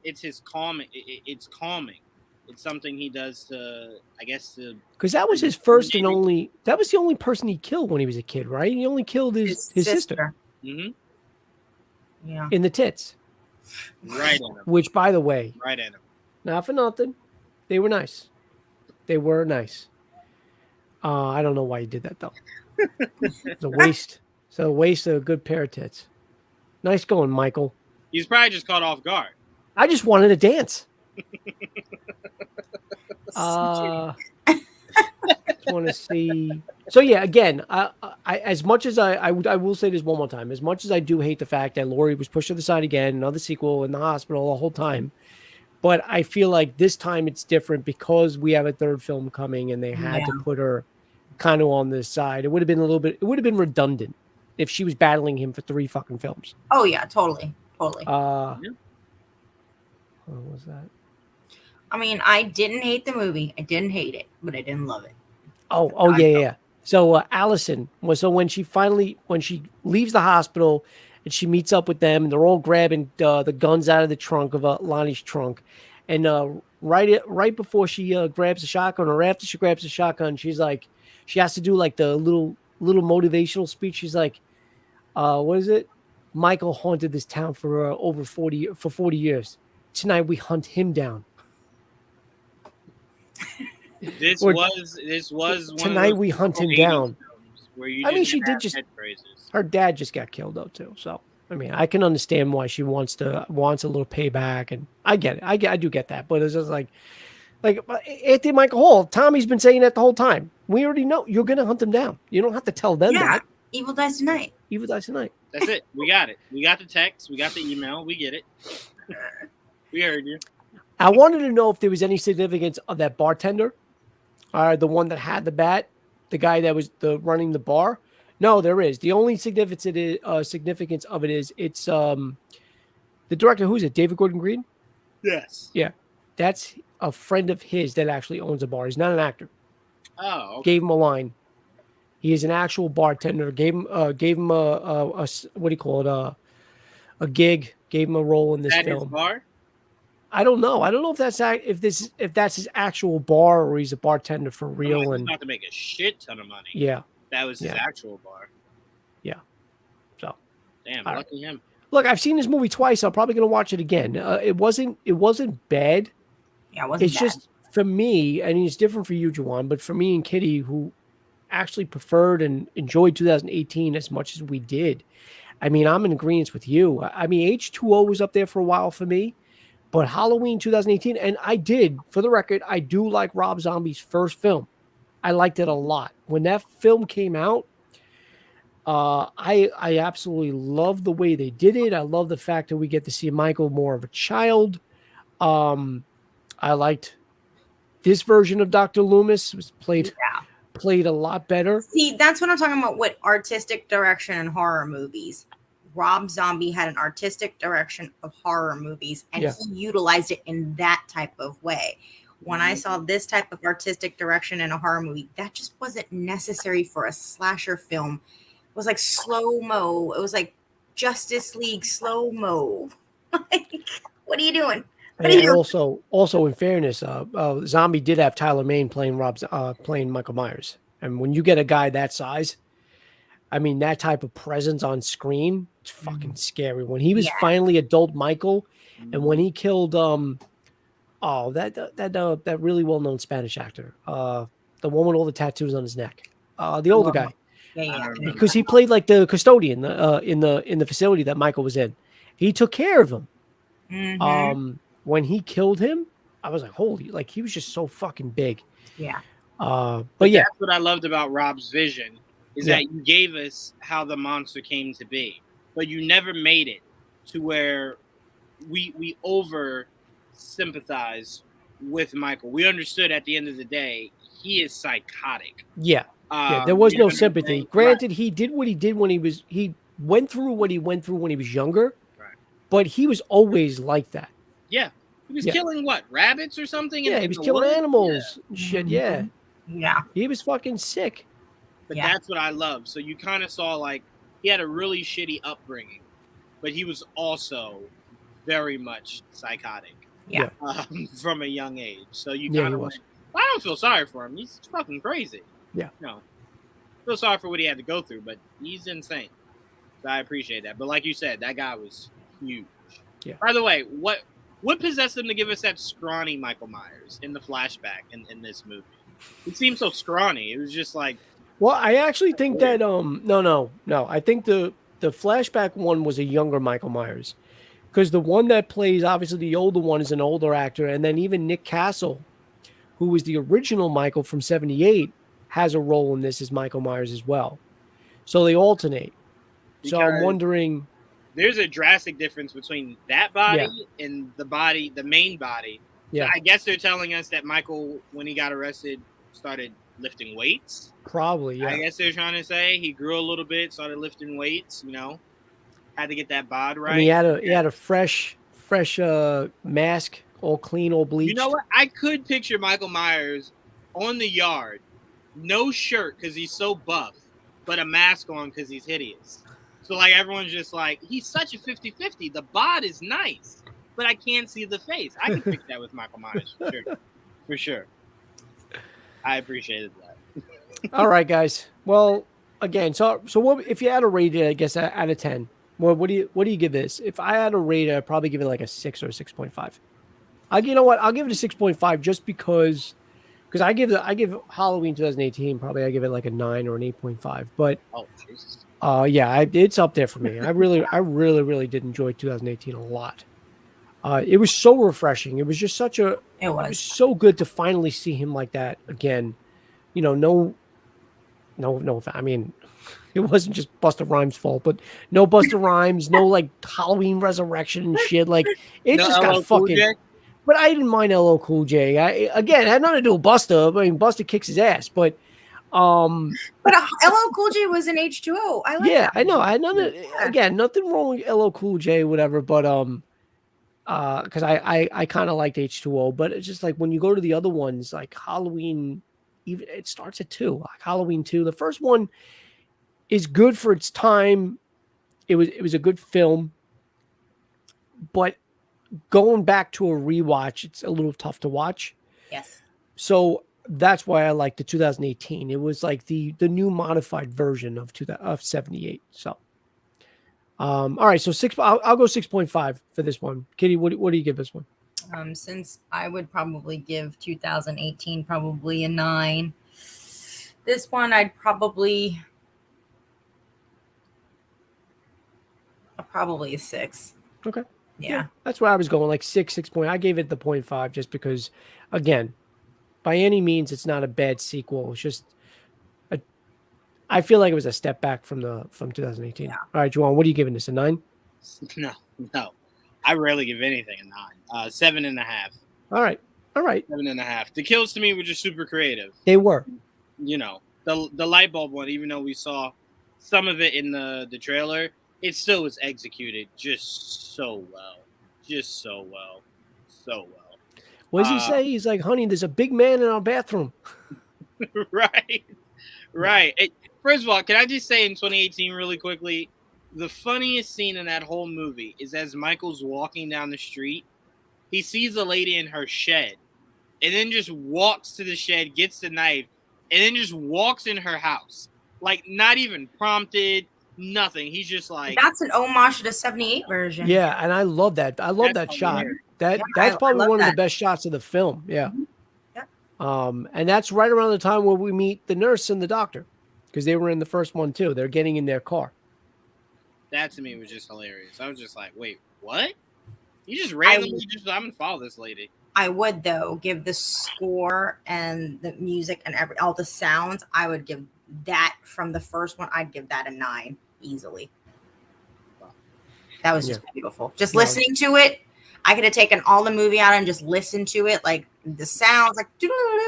It's his calming. It's calming. It's something he does to, I guess, because that was his first and only. That was the only person he killed when he was a kid, right? He only killed his sister. Mm-hmm. Yeah. In the tits. Right in him. Which, by the way, right in him. Not for nothing, they were nice. They were nice. I don't know why he did that though. It's a waste. It's a waste of a good pair of tits. Nice going, Michael. He's probably just caught off guard. I just wanted to dance. Just want to see. So yeah, again, I as much as I will say this one more time. As much as I do hate the fact that Laurie was pushed to the side again, another sequel in the hospital the whole time, but I feel like this time it's different because we have a third film coming, and they had to put her kind of on this side. It would have been it would have been redundant if she was battling him for 3 fucking films. Oh yeah, totally. What was that? I mean, I didn't hate the movie. I didn't hate it, but I didn't love it. Oh yeah. So Allison when she leaves the hospital and she meets up with them, and they're all grabbing the guns out of the trunk of Lonnie's trunk, and right before she grabs the shotgun, or after she grabs the shotgun, she's like, she has to do like the little motivational speech. She's like, what is it? Michael haunted this town for 40 years. Tonight we hunt him down. This was tonight we hunt him down. Where you she did just. Her dad just got killed though too. So I mean, I can understand why she wants a little payback, and I get it. I do get that, but it's just like Anthony Michael Hall. Tommy's been saying that the whole time. We already know you're gonna hunt them down. You don't have to tell them that. Evil dies tonight. Evil dies tonight. That's it. We got it. We got the text. We got the email. We get it. We heard you. I wanted to know if there was any significance of that bartender, the one that had the bat, the guy that was running the bar. No, there is. The only significance of it is it's the director. Who's it? David Gordon Green. Yes. Yeah, that's a friend of his that actually owns a bar. He's not an actor. Oh. Okay. Gave him a line. He is an actual bartender. Gave him a what do you call it? A gig. Gave him a role in this film. His bar? I don't know. I don't know if that's his actual bar, or he's a bartender for real. He's and about to make a shit ton of money. Yeah. That was his actual bar. Yeah. So. Damn, lucky him. Look, I've seen this movie twice. I'm probably going to watch it again. It wasn't bad. Yeah, it wasn't bad. Just for me, and it's different for you, Juwan, but for me and Kitty, who actually preferred and enjoyed 2018 as much as we did. I mean, I'm in agreement with you. I mean, H2O was up there for a while for me, But Halloween 2018, and I did, for the record, I do like Rob Zombie's first film. I liked it a lot. When that film came out, I absolutely love the way they did it. I love the fact that we get to see Michael more of a child. I liked this version of Dr. Loomis. Was played a lot better. See, that's what I'm talking about with artistic direction in horror movies. Rob Zombie had an artistic direction of horror movies, and he utilized it in that type of way. When I saw this type of artistic direction in a horror movie, that just wasn't necessary for a slasher film. It was like slow-mo. It was like Justice League slow-mo. Like, what are you doing? And also, in fairness, Zombie did have Tyler Mane playing Michael Myers, and when you get a guy that size, I mean, that type of presence on screen, it's fucking scary. When he was finally adult Michael, and when he killed that really well known Spanish actor, the one with all the tattoos on his neck, the older guy, because he played like the custodian in the facility that Michael was in. He took care of him. When he killed him, I was like, holy, like he was just so fucking big. Yeah. But that's what I loved about Rob's vision is that you gave us how the monster came to be, but you never made it to where we over sympathize with Michael. We understood at the end of the day he is psychotic. Yeah. There was no sympathy. Granted, he did what he did when he went through what he went through when he was younger, but he was always like that. Yeah. He was killing what? Rabbits or something? Yeah, he was killing animals and shit. Yeah. Yeah. He was fucking sick. But that's what I love. So you kind of saw like he had a really shitty upbringing, but he was also very much psychotic. Yeah. From a young age. So you kind of went, well, I don't feel sorry for him. He's fucking crazy. Yeah. No. Feel sorry for what he had to go through, but he's insane. So I appreciate that. But like you said, that guy was huge. Yeah. By the way, what possessed him to give us that scrawny Michael Myers in the flashback in this movie? It seemed so scrawny. It was just like. Well, I actually think that no. I think the flashback one was a younger Michael Myers, because the one that plays obviously the older one is an older actor, and then even Nick Castle, who was the original Michael from '78, has a role in this as Michael Myers as well. So they alternate. So I'm wondering. There's a drastic difference between that body and the main body. Yeah. So I guess they're telling us that Michael, when he got arrested, started lifting weights. Probably, yeah. I guess they're trying to say he grew a little bit, started lifting weights, had to get that bod right. I mean, he had a fresh mask, all clean, all bleached. You know what? I could picture Michael Myers on the yard, no shirt because he's so buff, but a mask on because he's hideous. So, like, everyone's just like, he's such a 50-50. The bod is nice, but I can't see the face. I can pick that with Michael Myers, for sure. For sure. I appreciated that. All right, guys. Well, again, so what if you had to rate it, I guess, out of 10? Well, what do you give this? If I had to rate it, I'd probably give it like a 6 or a 6.5. You know what? I'll give it a 6.5 just because I give Halloween 2018 probably I give it like a 9 or an 8.5. But Jesus. It's up there for me. I really did enjoy 2018 a lot. It was so refreshing. It was just it was so good to finally see him like that again. No. I mean, it wasn't just Busta Rhymes' fault, but no Busta Rhymes, no like Halloween Resurrection and shit. Like it just got fucking. But I didn't mind LL Cool J. It had nothing to do with Busta. I mean, Busta kicks his ass, but LL Cool J was an H2O. I like that. I know. I know that, nothing wrong with LL Cool J, whatever. But because I kind of liked H2O, but it's just like when you go to the other ones, like Halloween, even it starts at 2. Like Halloween 2, the first one is good for its time. It was a good film, but going back to a rewatch, it's a little tough to watch. Yes. So that's why I like the 2018. It was like the new modified version of 78. So, all right. So I'll go 6.5 for this one. Kitty, what do you give this one? Since I would probably give 2018 probably a 9. This one I'd probably a 6. Okay. Yeah. That's where I was going, like 6 point. I gave it the 0.5 just because, again, by any means, it's not a bad sequel. It's just, I feel like it was a step back from 2018. Yeah. All right, Juwan, what are you giving this, a 9? No. I rarely give anything a 9. 7.5. All right. 7.5. The kills to me were just super creative. They were. You know, the light bulb one, even though we saw some of it in the trailer, it still was executed just so well. What does he say? He's like, honey, there's a big man in our bathroom. Right. First of all, can I just say in 2018 really quickly, the funniest scene in that whole movie is as Michael's walking down the street, he sees a lady in her shed and then just walks to the shed, gets the knife, and then just walks in her house. Like, not even prompted, nothing. He's just like... That's an homage to the 78 version. Yeah, and I love that. I love that shot. That's probably one of the best shots of the film. Yeah. And that's right around the time where we meet the nurse and the doctor, because they were in the first one too. They're getting in their car. That to me was just hilarious. I was just like, wait, what? You just randomly I'm gonna follow this lady. I would, though, give the score and the music and all the sounds, I would give that from the first one, I'd give that a 9 easily. That was just beautiful. Just listening to it, I could have taken all the movie out and just listened to it, like the sounds,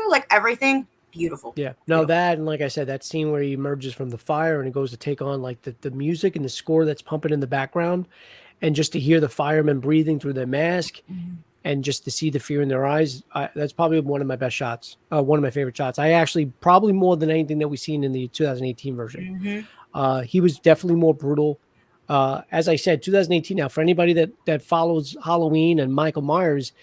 like everything. Beautiful. Yeah. No, that, and like I said, that scene where he emerges from the fire and he goes to take on like the music and the score that's pumping in the background, and just to hear the firemen breathing through their mask. And just to see the fear in their eyes, that's probably one of my best shots. One of my favorite shots. I actually, probably more than anything that we've seen in the 2018 version. He was definitely more brutal. As I said, 2018 now, for anybody that follows Halloween and Michael Myers,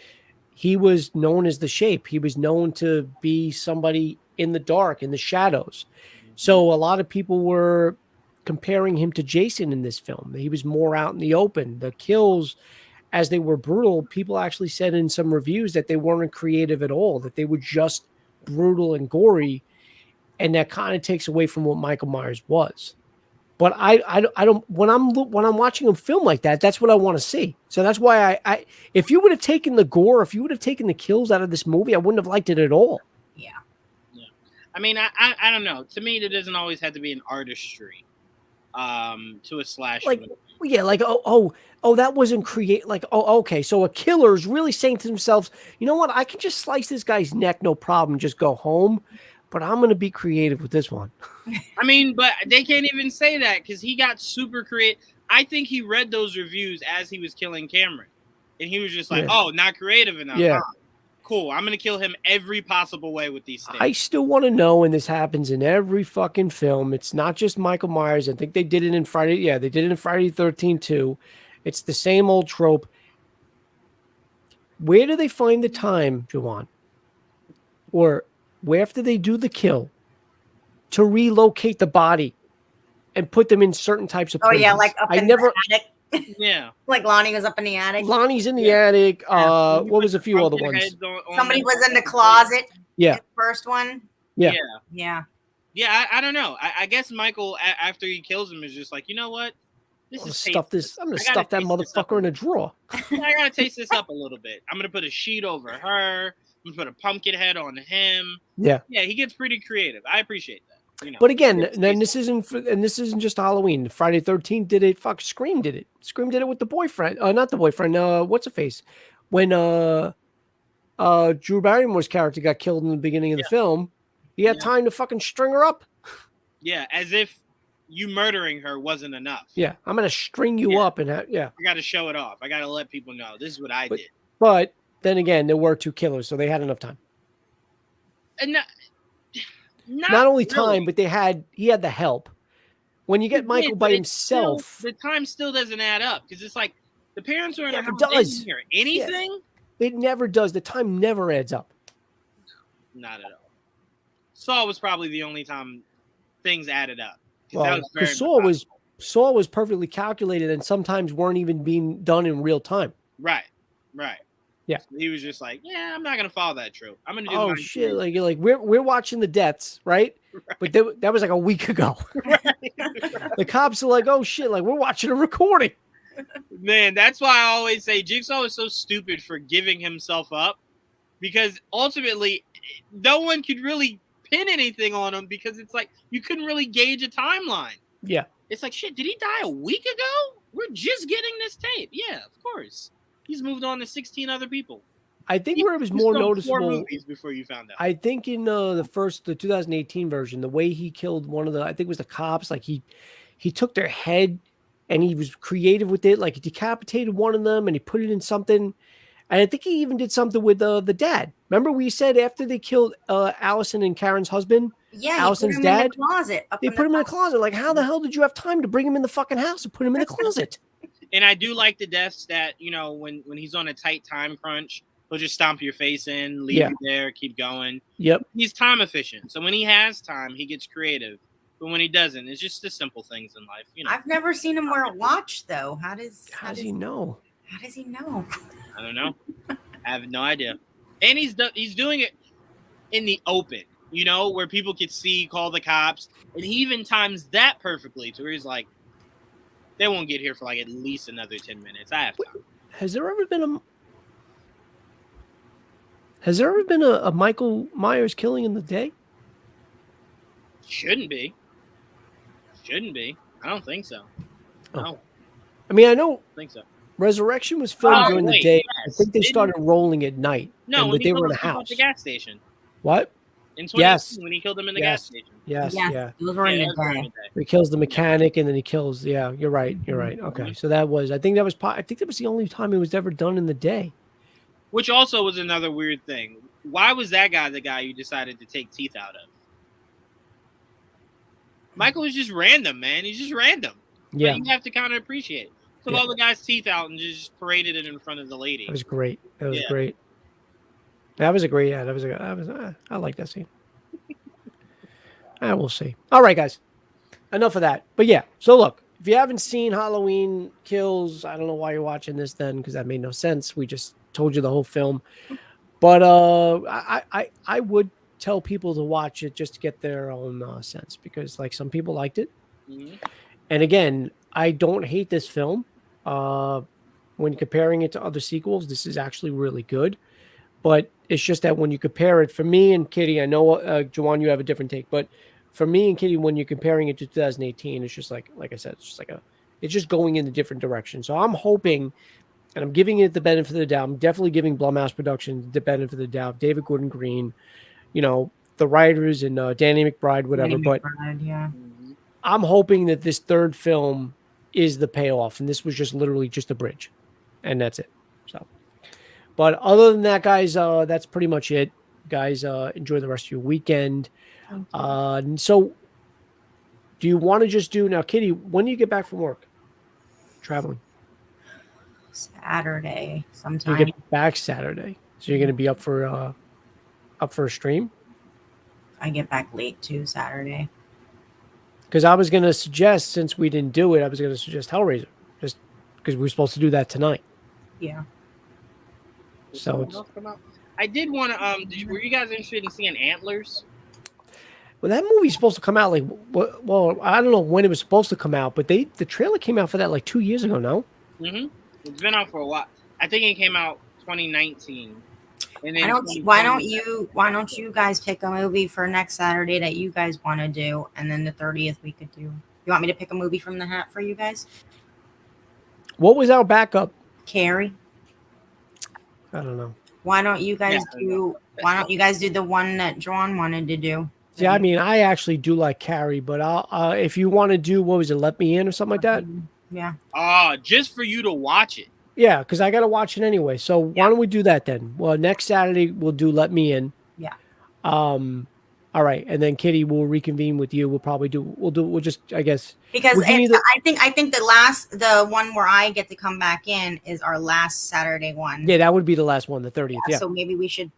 he was known as the Shape. He was known to be somebody in the dark, in the shadows. So a lot of people were comparing him to Jason in this film. He was more out in the open. The kills, as they were brutal, people actually said in some reviews that they weren't creative at all, that they were just brutal and gory. And that kind of takes away from what Michael Myers was. But I don't, when I'm watching him film like that, that's what I want to see. So that's why I if you would have taken the gore, if you would have taken the kills out of this movie, I wouldn't have liked it at all. Yeah. I mean, I don't know. To me, there doesn't always have to be an artistry to a slasher movie. Yeah, like that wasn't like, okay, so a killer is really saying to themselves, you know what, I can just slice this guy's neck, no problem, just go home, but I'm gonna be creative with this one. I mean, but they can't even say that because he got super creative. I think he read those reviews as he was killing Cameron, and he was just like, "Oh, not creative enough." Yeah. Cool. I'm gonna kill him every possible way with these things. I still want to know, and this happens in every fucking film. It's not just Michael Myers. I think they did it in Friday. Yeah, they did it in Friday the 13th too. It's the same old trope. Where do they find the time, Juwan? Or where after they do the kill to relocate the body and put them in certain types of places? Oh yeah, like up in the attic. Yeah. Like Lonnie was up in the attic. Lonnie's in the attic. What was a few other ones? Somebody was in the closet. Yeah. The first one. Yeah. I don't know. I guess Michael, after he kills him, is just like, you know what? I'm gonna stuff that motherfucker in a drawer. I gotta taste this up a little bit. I'm gonna put a sheet over her. I'm gonna put a pumpkin head on him. Yeah. Yeah, he gets pretty creative. I appreciate that. You know, but again, then this isn't just Halloween. Friday 13th did it. Fuck, Scream did it. Scream did it with the boyfriend. Not the boyfriend. What's her face? When Drew Barrymore's character got killed in the beginning of the film, he had time to fucking string her up. Yeah, as if you murdering her wasn't enough. Yeah, I'm gonna string you up and I got to show it off. I got to let people know this is what I did. But then again, there were 2 killers, so they had enough time. And not only time, but he had the help. When you get Michael by himself, the time still doesn't add up because it's like the parents are in the house. It does. Hear anything? Yeah. It never does. The time never adds up. Not at all. Saw was probably the only time things added up. Well, because Saw was perfectly calculated and sometimes weren't even being done in real time. Right. Yeah. So he was just like, yeah, I'm not gonna follow that trope. I'm gonna do. Oh shit! Like we're watching the deaths, right? But that was like a week ago. The cops are like, oh shit! Like we're watching a recording. Man, that's why I always say Jigsaw is so stupid for giving himself up, because ultimately no one could really pin anything on him, because it's like you couldn't really gauge a timeline. Yeah. It's like, shit, did he die a week ago? We're just getting this tape. Yeah, of course. He's moved on to 16 other people. I think where it was more noticeable. 4 movies before you found out. I think in the 2018 version, the way he killed one of the, I think it was the cops, like he took their head and he was creative with it. Like he decapitated one of them and he put it in something. And I think he even did something with the dad. Remember we said after they killed Allison and Karen's husband, Allison's dad, in the closet, they put him in the closet. Like, how the hell did you have time to bring him in the fucking house and put him in the closet? And I do like the deaths that, you know, when he's on a tight time crunch, he'll just stomp your face in, leave you there, keep going. Yep. He's time efficient. So when he has time, he gets creative. But when he doesn't, it's just the simple things in life. You know. I've never seen him wear a watch, though. How does he know? How does he know? I don't know. I have no idea. And he's doing it in the open, you know, where people could see, call the cops. And he even times that perfectly to where he's like, they won't get here for like at least another 10 minutes. I have time. Has there ever been a Michael Myers killing in the day? Shouldn't be. I don't think so. Oh. No. I mean, I don't think so. Resurrection was filmed during the day. Yes. I think they started rolling at night. No, but they were in a house. At the gas station. What? In 2018, when he killed them in the gas station. Yes. Those were in the day. He kills the mechanic and then he kills. Yeah, you're right. Okay, so that was. I think that was the only time it was ever done in the day. Which also was another weird thing. Why was that guy the guy you decided to take teeth out of? Michael was just random, man. He's just random. Yeah. But you have to kind of appreciate it. Took all the guy's teeth out and just paraded it in front of the lady. That was great. That was great. That was a great. Yeah, I like that scene. We'll see. All right, guys. Enough of that. But yeah. So look, if you haven't seen Halloween Kills, I don't know why you're watching this then, because that made no sense. We just told you the whole film. But I would tell people to watch it just to get their own sense, because like some people liked it. Mm-hmm. And again, I don't hate this film. When comparing it to other sequels, this is actually really good. But it's just that when you compare it, for me and Kitty, I know, Juwan, you have a different take, but for me and Kitty, when you're comparing it to 2018, it's just like I said, it's just going in a different direction. So I'm hoping, and I'm giving it the benefit of the doubt. I'm definitely giving Blumhouse Productions the benefit of the doubt. David Gordon Green, you know, the writers and Danny McBride, whatever. But I'm hoping that this third film is the payoff, and this was just literally just a bridge, and that's it. So, but other than that, guys, that's pretty much it. Guys, enjoy the rest of your weekend. So, do you want to just do now, Kitty? When do you get back from work? Traveling Saturday sometime. You get back Saturday, so you're going to be up for a stream. I get back late too Saturday. Because I was going to suggest, since we didn't do it, I was going to suggest Hellraiser, just because we were supposed to do that tonight. Yeah. So it's... I did want to. Were you guys interested in seeing Antlers? Well, that movie's supposed to come out well, I don't know when it was supposed to come out, but the trailer came out for that like 2 years ago. No. Mm-hmm. It's been out for a while. I think it came out 2019. And then why don't you guys pick a movie for next Saturday that you guys want to do, and then the 30th we could do. You want me to pick a movie from the hat for you guys? What was our backup? Carrie. I don't know. Why don't you guys do the one that John wanted to do? Yeah, I mean, I actually do like Carrie, but I'll if you want to do, what was it, Let Me In or something like that? Yeah. Just for you to watch it. Yeah, because I got to watch it anyway. So why don't we do that then? Well, next Saturday we'll do Let Me In. Yeah. All right, and then Kitty will reconvene with you. We'll just, I guess, because I think the one where I get to come back in is our last Saturday one. Yeah, that would be the last one, the 30th. Yeah. So maybe we should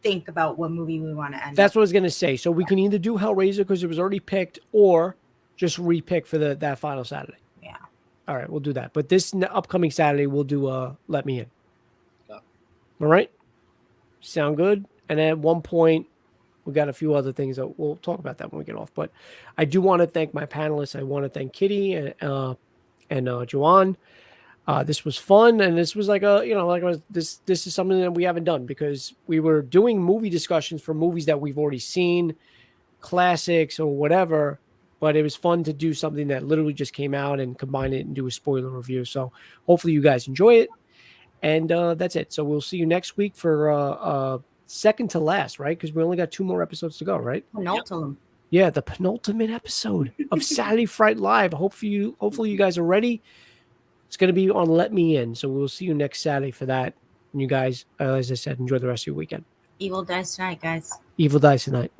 think about what movie we want to end. That's what I was gonna say. So we can either do Hellraiser because it was already picked, or just repick for that final Saturday. Yeah. All right, we'll do that. But this upcoming Saturday, we'll do Let Me In. Yeah. All right. Sound good? And at one point, we got a few other things that we'll talk about that when we get off. But I do want to thank my panelists. I want to thank Kitty and Joanne. This was fun, and this was like this is something that we haven't done because we were doing movie discussions for movies that we've already seen, classics or whatever. But it was fun to do something that literally just came out and combine it and do a spoiler review. So hopefully you guys enjoy it, and that's it. So we'll see you next week for second to last, right? Because we only got 2 more episodes to go, right? Penultimate. Yeah, the penultimate episode of Saturday Fright Live. Hopefully you guys are ready. It's going to be on Let Me In. So we'll see you next Saturday for that. And you guys, as I said, enjoy the rest of your weekend. Evil dies tonight, guys. Evil dies tonight.